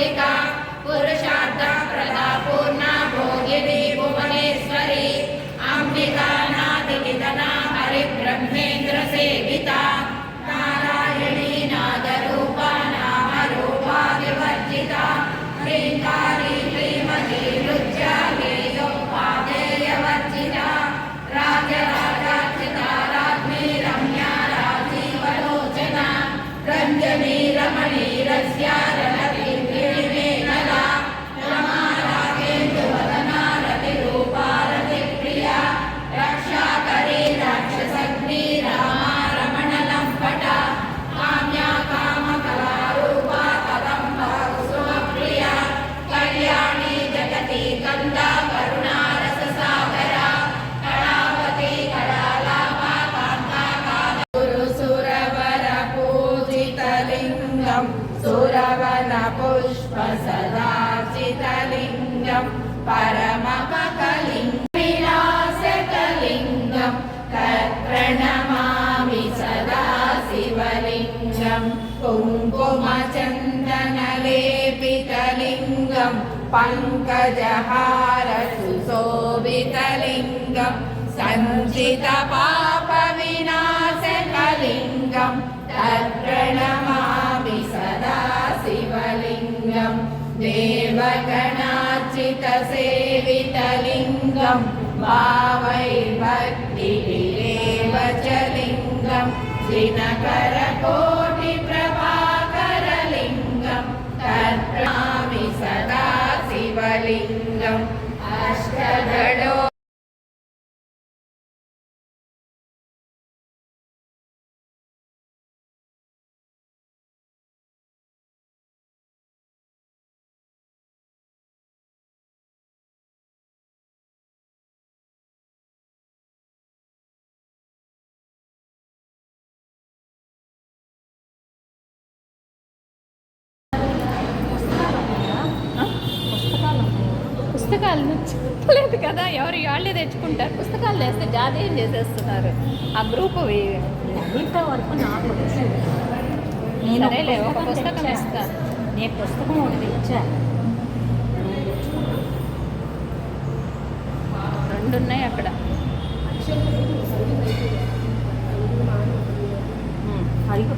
पूजिता पुरुषार्थ प्रदा पूर्णा भोगिनी भुवनेश्वरी अम्बिका नादिनिधना हरिब्रह्मेन्द्र सेविता नारायणी नादरूपा नामरूपा विवर्जिता ह्रींकारी श्रीमती लुज्जा गेयोपादेयवर्जिता राजराजार्चिता राज्ञी रम्या राजीवलोचना रञ्जनी रमणीरस्या रणती गिरिमेखला रमा रागेन्दुवदना रतिरूपा रतिप्रिया रक्षाकरी राक्षसग्नी रामा रमणलम्पटा काम्या कामकलारूपा कदम्बा कुसुमप्रिया कल्याणी जगती कन्दा करुणा रससागरा कलावती कलालापा कान्ता काला गुरुसुरवर पूजितलिङ्गं सुरवन पुष्पसदार्चितलिङ्गं परममकलिङ्गं विलासकलिङ्गं तत्प्रणमामि सदा शिवलिङ्गं कुङ्कुमचन्दनलेपितलिङ्गं पङ्कजहार सुशोभितलिङ्गं सञ्चितपापविनाशकलिङ्गं तत्प्रणमामि सदा शिवलिङ्गं देवगणार्चितसेवितलिङ्गं भावैर्भक्तिरेव च लिङ्गं दिनकरकोटिप्रभाकरलिङ्गं तत्प्रणमामि सदा शिवलिङ्गम् अष्टधडो పుస్తకాలు చెప్పలేదు కదా, ఎవరు వాళ్ళే తెచ్చుకుంటారు. పుస్తకాలు వేస్తే జాతీయం చేసేస్తున్నారు ఆ గ్రూప్. వరకు నాకు సరేలే, ఒక పుస్తకం ఇస్తా. నేను పుస్తకం ఒకటి ఇచ్చా, రెండు ఉన్నాయి అక్కడ. ఐదు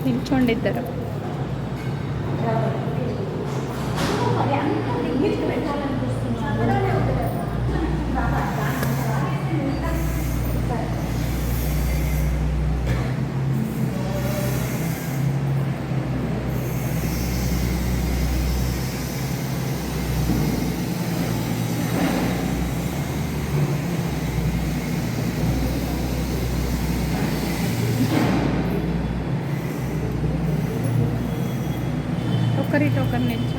నిల్చోండి ఇద్దరు. ఒకరితో ఒకరు నిల్చో.